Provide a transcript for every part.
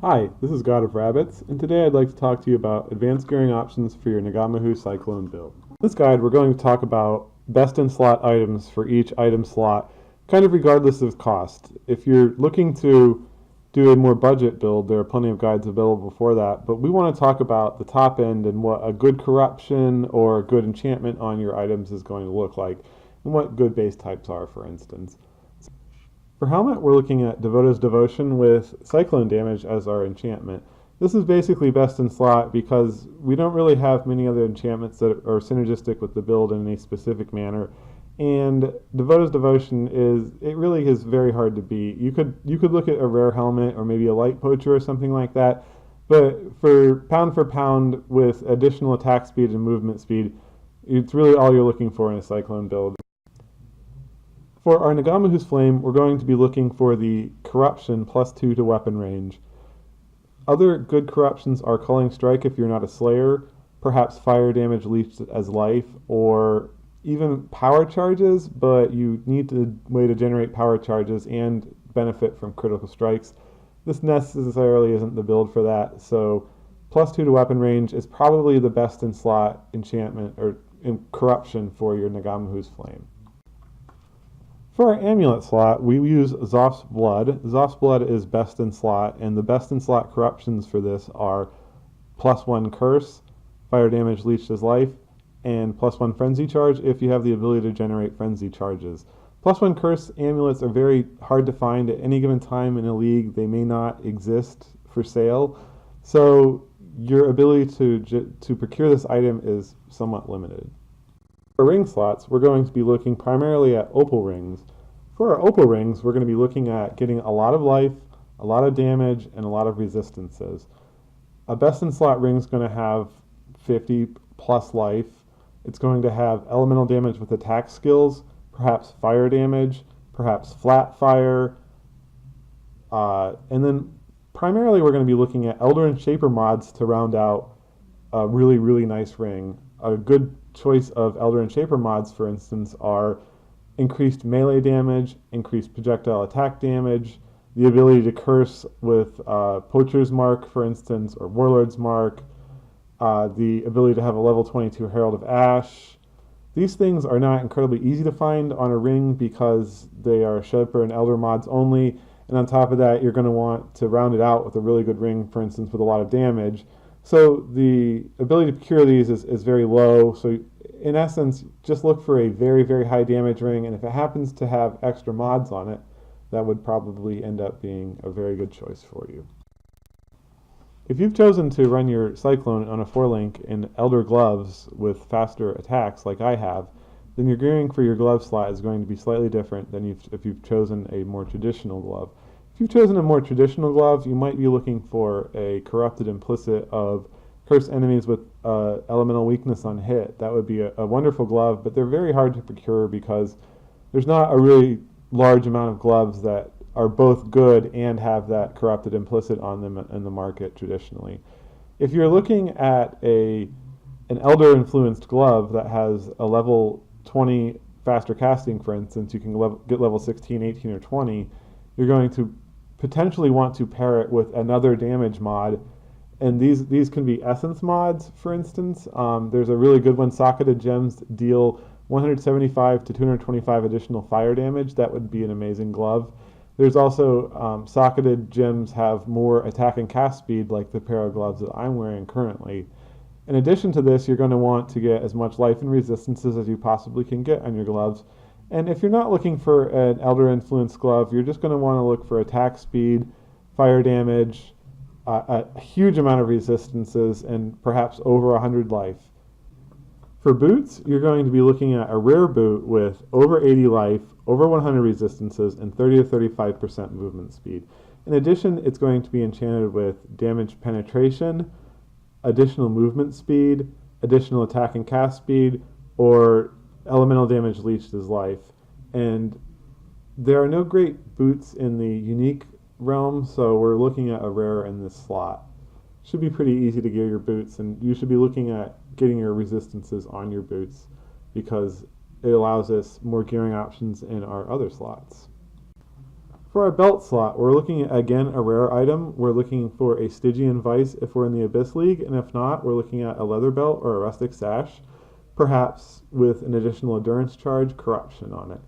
Hi, this is God of Rabbits, and today I'd like to talk to you about advanced gearing options for your Ngamahu Cyclone build. In this guide, we're going to talk about best in slot items for each item slot, kind of regardless of cost. If you're looking to do a more budget build, there are plenty of guides available for that, but we want to talk about the top end and what a good corruption or a good enchantment on your items is going to look like, and what good base types are, for instance. For Helmet, we're looking at Devota's Devotion with Cyclone damage as our enchantment. This is basically best in slot because we don't really have many other enchantments that are synergistic with the build in any specific manner. And Devota's Devotion really is very hard to beat. You could look at a rare helmet or maybe a light poacher or something like that, but for pound with additional attack speed and movement speed, it's really all you're looking for in a Cyclone build. For our Ngamahu's Flame, we're going to be looking for the Corruption +2 to weapon range. Other good corruptions are Culling Strike if you're not a Slayer, perhaps Fire Damage leached as life, or even Power Charges, but you need a way to generate Power Charges and benefit from critical strikes. This necessarily isn't the build for that, so +2 to weapon range is probably the best in slot enchantment or corruption for your Ngamahu's Flame. For our Amulet slot, we use Zoph's Blood. Zoph's Blood is best in slot, and the best in slot corruptions for this are +1 Curse, Fire Damage leached as life, and +1 Frenzy Charge if you have the ability to generate Frenzy Charges. +1 Curse amulets are very hard to find at any given time in a league. They may not exist for sale, so your ability to procure this item is somewhat limited. For ring slots, we're going to be looking primarily at opal rings. For our opal rings, we're going to be looking at getting a lot of life, a lot of damage, and a lot of resistances. A best in slot ring is going to have 50 plus life. It's going to have elemental damage with attack skills, perhaps fire damage, perhaps flat fire, and then primarily we're going to be looking at Elder and Shaper mods to round out a really, really nice ring. A good choice of Elder and Shaper mods, for instance, are increased melee damage, increased projectile attack damage, the ability to curse with Poacher's Mark, for instance, or Warlord's Mark, the ability to have a level 22 Herald of Ash. These things are not incredibly easy to find on a ring because they are Shaper and Elder mods only, and on top of that, you're going to want to round it out with a really good ring, for instance, with a lot of damage. So the ability to procure these is very low. So in essence, just look for a very, very high damage ring, and if it happens to have extra mods on it, that would probably end up being a very good choice for you. If you've chosen to run your Cyclone on a 4-link in Elder Gloves with faster attacks like I have, then your gearing for your glove slot is going to be slightly different than if you've chosen a more traditional glove. If you've chosen a more traditional glove, you might be looking for a Corrupted Implicit of curse enemies with elemental weakness on hit. That would be a wonderful glove, but they're very hard to procure because there's not a really large amount of gloves that are both good and have that Corrupted Implicit on them in the market traditionally. If you're looking at an Elder influenced glove that has a level 20 faster casting, for instance, you can get level 16, 18, or 20, you're going to potentially want to pair it with another damage mod, and these can be essence mods, for instance. There's a really good one, Socketed Gems deal 175 to 225 additional fire damage. That would be an amazing glove. There's also Socketed Gems have more attack and cast speed, like the pair of gloves that I'm wearing currently. In addition to this, you're going to want to get as much life and resistances as you possibly can get on your gloves. And if you're not looking for an Elder Influence glove, you're just going to want to look for attack speed, fire damage, a huge amount of resistances, and perhaps over 100 life. For boots, you're going to be looking at a rare boot with over 80 life, over 100 resistances, and 30 to 35% movement speed. In addition, it's going to be enchanted with damage penetration, additional movement speed, additional attack and cast speed, or elemental damage leached as life. And there are no great boots in the unique realm, so we're looking at a rare in this slot. Should be pretty easy to gear your boots, and you should be looking at getting your resistances on your boots because it allows us more gearing options in our other slots. For our belt slot, we're looking at, again, a rare item. We're looking for a Stygian Vice if we're in the Abyss League, and if not, we're looking at a leather belt or a rustic sash, perhaps with an additional endurance charge, corruption on it.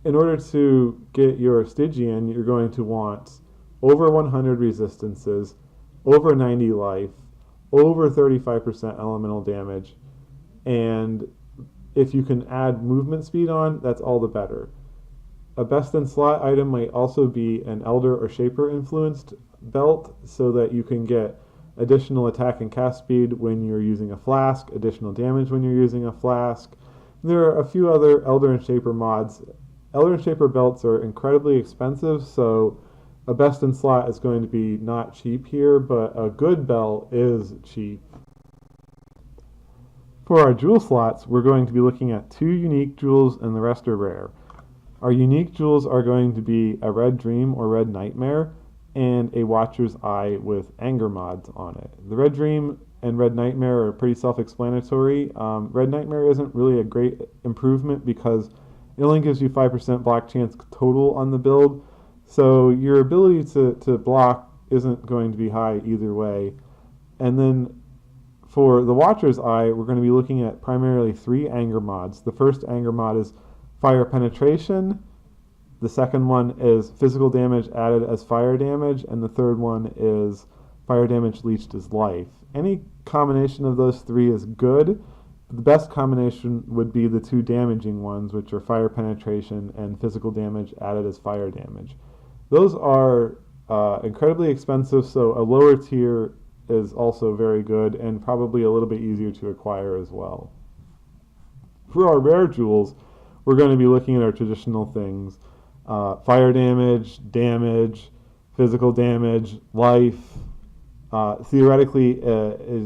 In order to get your Stygian, you're going to want over 100 resistances, over 90 life, over 35% elemental damage, and if you can add movement speed on, that's all the better. A best in slot item might also be an Elder or Shaper influenced belt so that you can get additional attack and cast speed when you're using a flask, additional damage when you're using a flask. There are a few other Elder and Shaper mods. Elder and Shaper belts are incredibly expensive, so a best in slot is going to be not cheap here, but a good belt is cheap. For our jewel slots, we're going to be looking at 2 unique jewels and the rest are rare. Our unique jewels are going to be a Red Dream or Red Nightmare and a Watcher's Eye with anger mods on it. The Red Dream and Red Nightmare are pretty self-explanatory. Red Nightmare isn't really a great improvement because it only gives you 5% block chance total on the build, so your ability to block isn't going to be high either way. And then for the Watcher's Eye, we're going to be looking at primarily 3 anger mods. The first anger mod is Fire Penetration, the second one is physical damage added as fire damage, and the third one is fire damage leached as life. Any combination of those 3 is good. The best combination would be the 2 damaging ones, which are Fire Penetration and physical damage added as fire damage. Those are incredibly expensive, so a lower tier is also very good and probably a little bit easier to acquire as well. For our rare jewels, we're going to be looking at our traditional things. Fire damage, physical damage, life, theoretically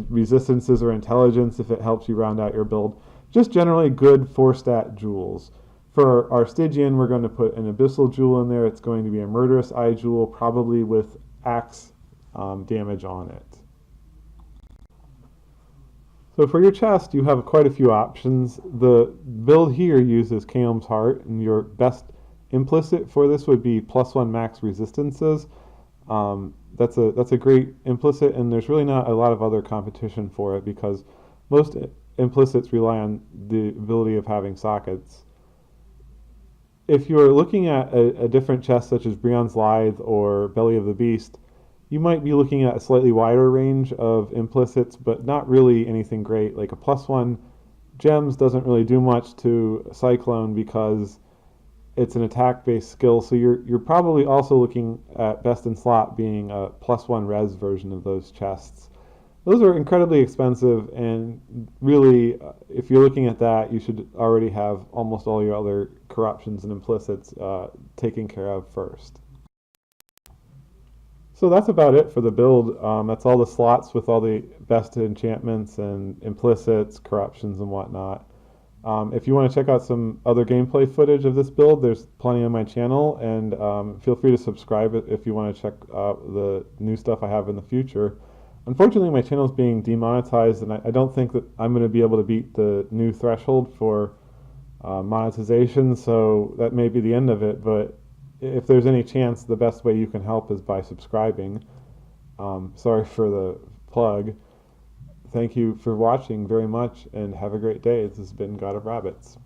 resistances or intelligence if it helps you round out your build. Just generally good 4-stat jewels. For our Stygian, we're going to put an Abyssal Jewel in there. It's going to be a Murderous Eye Jewel, probably with axe damage on it. So for your chest, you have quite a few options. The build here uses Kaom's Heart, and your best implicit for this would be +1 max resistances. That's a great implicit, and there's really not a lot of other competition for it because most implicits rely on the ability of having sockets. If you're looking at a different chest such as Brion's Lithe or Belly of the Beast, you might be looking at a slightly wider range of implicits, but not really anything great. Like a +1 gems doesn't really do much to Cyclone because it's an attack-based skill, so you're probably also looking at best in slot being a +1 res version of those chests. Those are incredibly expensive, and really, if you're looking at that, you should already have almost all your other corruptions and implicits taken care of first. So that's about it for the build. That's all the slots with all the best enchantments and implicits, corruptions, and whatnot. If you want to check out some other gameplay footage of this build, there's plenty on my channel, and feel free to subscribe if you want to check out the new stuff I have in the future. Unfortunately, my channel is being demonetized, and I don't think that I'm going to be able to beat the new threshold for monetization, so that may be the end of it, but if there's any chance, the best way you can help is by subscribing. Sorry for the plug. Thank you for watching very much, and have a great day. This has been God of Rabbits.